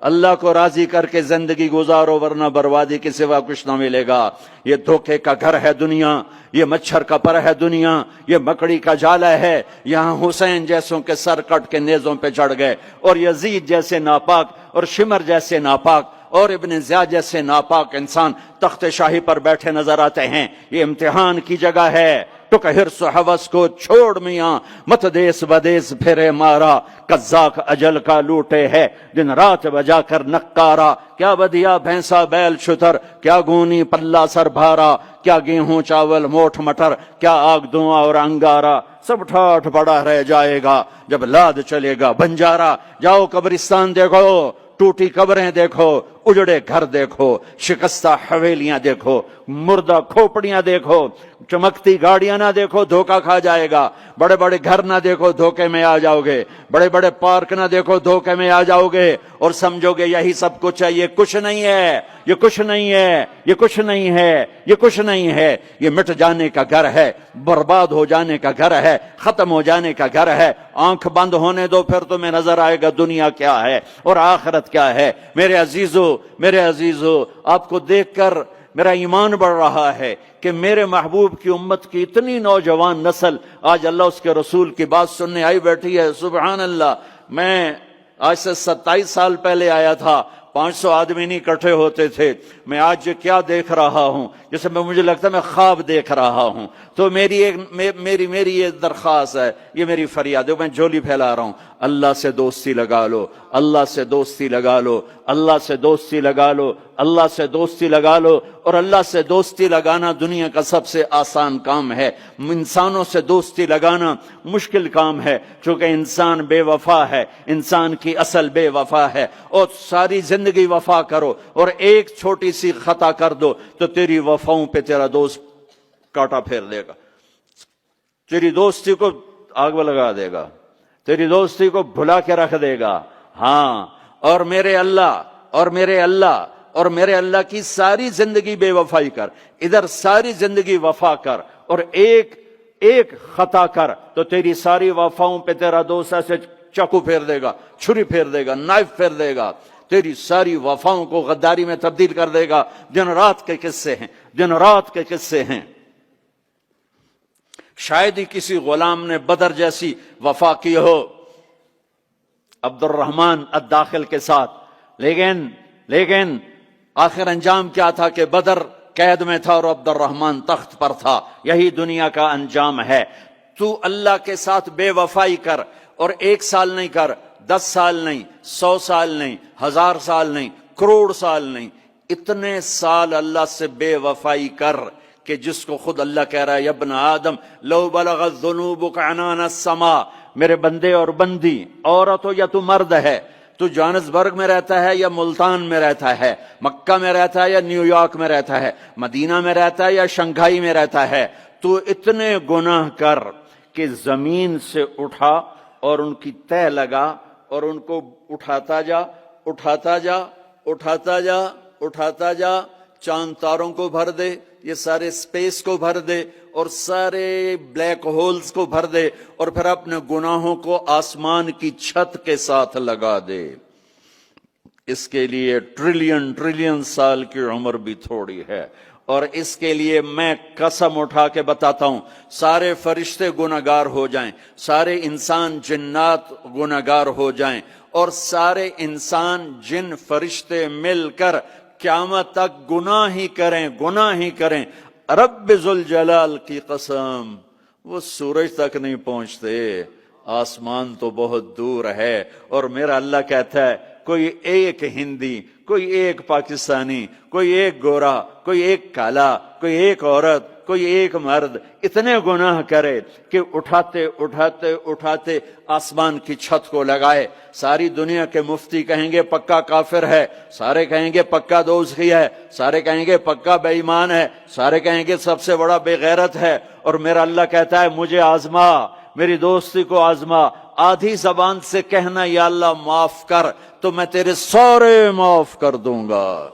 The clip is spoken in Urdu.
اللہ کو راضی کر کے زندگی گزارو ورنہ بربادی کے سوا کچھ نہ ملے گا۔ یہ دھوکے کا گھر ہے دنیا، یہ مچھر کا پر ہے دنیا، یہ مکڑی کا جالا ہے۔ یہاں حسین جیسوں کے سر کٹ کے نیزوں پہ چڑھ گئے، اور یزید جیسے ناپاک اور شمر جیسے ناپاک اور ابن زیاد جیسے ناپاک انسان تخت شاہی پر بیٹھے نظر آتے ہیں۔ یہ امتحان کی جگہ ہے۔ ٹک حرص و حوث کو چھوڑ میاں، مت دیس بدیس پھرے مارا، قزاق اجل کا لوٹے ہے دن رات بجا کر نکارا۔ کیا بدیا بھینسا بیل شتر، کیا گونی پلہ سر بھارا، کیا گیہوں چاول موٹھ مٹر، کیا آگ دھواں اور انگارا، سب ٹھاٹھ پڑا رہ جائے گا جب لاد چلے گا بنجارا۔ جاؤ قبرستان دیکھو، ٹوٹی قبریں دیکھو، اجڑے گھر دیکھو، شکستہ حویلیاں دیکھو، مردہ کھوپڑیاں دیکھو، چمکتی گاڑیاں نہ دیکھو، دھوکہ کھا جائے گا۔ بڑے بڑے گھر نہ دیکھو، دھوکے میں آ جاؤ گے۔ بڑے بڑے پارک نہ دیکھو، دھوکے میں آ جاؤ گے اور سمجھو گے یہی سب کچھ ہے۔ یہ کچھ نہیں ہے، یہ کچھ نہیں ہے، یہ کچھ نہیں ہے، یہ کچھ نہیں ہے۔ یہ مٹ جانے کا گھر ہے، برباد ہو جانے کا گھر ہے، ختم ہو جانے کا گھر ہے۔ آنکھ بند ہونے دو، پھر تمہیں نظر آئے گا دنیا کیا ہے اور آخرت کیا ہے۔ میرے عزیزو، آپ کو دیکھ کر میرا ایمان بڑھ رہا ہے کہ میرے محبوب کی امت کی اتنی نوجوان نسل آج اللہ اس کے رسول کی بات سننے آئی بیٹھی ہے۔ سبحان اللہ۔ میں آج سے 27 سال پہلے آیا تھا، 500 آدمی نہیں اکٹھے ہوتے تھے۔ میں آج کیا دیکھ رہا ہوں، جیسے مجھے لگتا ہے میں خواب دیکھ رہا ہوں۔ تو میری یہ درخواست ہے، یہ میری فریاد ہے، میں جھولی پھیلا رہا ہوں۔ اللہ سے دوستی لگا لو، اللہ سے دوستی لگا لو، اللہ سے دوستی لگا لو، اللہ سے دوستی لگا لو۔ اور اللہ سے دوستی لگانا دنیا کا سب سے آسان کام ہے۔ انسانوں سے دوستی لگانا مشکل کام ہے، چونکہ انسان بے وفا ہے، انسان کی اصل بے وفا ہے۔ اور ساری زندگی وفا کرو اور ایک چھوٹی سی خطا کر دو تو تیری وفاؤں پہ تیرا دوست کاٹا پھیر دے گا، تیری دوستی کو آگ میں لگا دے گا، تیری دوستی کو بھلا کے رکھ دے گا۔ ہاں، اور میرے اللہ کی ساری زندگی بے وفائی کر، ادھر ساری زندگی وفا کر اور ایک خطا کر تو تیری ساری وفاؤں پہ تیرا دوست ایسے چاقو پھیر دے گا، چھری پھیر دے گا، نائف پھیر دے گا، تیری ساری وفاؤں کو غداری میں تبدیل کر دے گا۔ دن رات کے قصے ہیں، دن رات کے قصے ہیں۔ شاید ہی کسی غلام نے بدر جیسی وفا کی ہو عبد الرحمن الداخل کے ساتھ، لیکن آخر انجام کیا تھا کہ بدر قید میں تھا اور عبد الرحمن تخت پر تھا۔ یہی دنیا کا انجام ہے۔ تو اللہ کے ساتھ بے وفائی کر، اور 1 سال نہیں کر، 10 سال نہیں، 100 سال نہیں، 1000 سال نہیں، کروڑ سال نہیں، اتنے سال اللہ سے بے وفائی کر کہ جس کو خود اللہ کہہ رہا ہے یا ابن آدم لو بلغت ذنوبک عنان السماء، میرے بندے اور بندی، عورت ہو یا تو مرد ہے، تو جوہانسبرگ میں رہتا ہے یا ملتان میں رہتا ہے، مکہ میں رہتا ہے یا نیو یارک میں رہتا ہے، مدینہ میں رہتا ہے یا شنگھائی میں رہتا ہے، تو اتنے گناہ کر کہ زمین سے اٹھا اور ان کی تہ لگا اور ان کو اٹھاتا جا، اٹھاتا جا، اٹھاتا جا، اٹھاتا جا، چاند تاروں کو بھر دے، یہ سارے سپیس کو بھر دے اور سارے بلیک ہولز کو بھر دے، اور پھر اپنے گناہوں کو آسمان کی چھت کے ساتھ لگا دے۔ اس کے لیے ٹریلین سال کی عمر بھی تھوڑی ہے، اور اس کے لیے میں قسم اٹھا کے بتاتا ہوں، سارے فرشتے گناہگار ہو جائیں، سارے انسان جنات گناہگار ہو جائیں، اور سارے انسان جن فرشتے مل کر قیامت تک گناہ ہی کریں، رب ذوالجلال کی قسم وہ سورج تک نہیں پہنچتے، آسمان تو بہت دور ہے۔ اور میرا اللہ کہتا ہے کوئی ایک ہندی، کوئی ایک پاکستانی، کوئی ایک گورا، کوئی ایک کالا، کوئی ایک عورت، کوئی ایک مرد اتنے گناہ کرے کہ اٹھاتے آسمان کی چھت کو لگائے، ساری دنیا کے مفتی کہیں گے پکا کافر ہے، سارے کہیں گے پکا دوزخی ہے، سارے کہیں گے پکا بے ایمان ہے، سارے کہیں گے سب سے بڑا بے غیرت ہے، اور میرا اللہ کہتا ہے مجھے آزما، میری دوستی کو آزما، آدھی زبان سے کہنا یا اللہ معاف کر تو میں تیرے سارے معاف کر دوں گا۔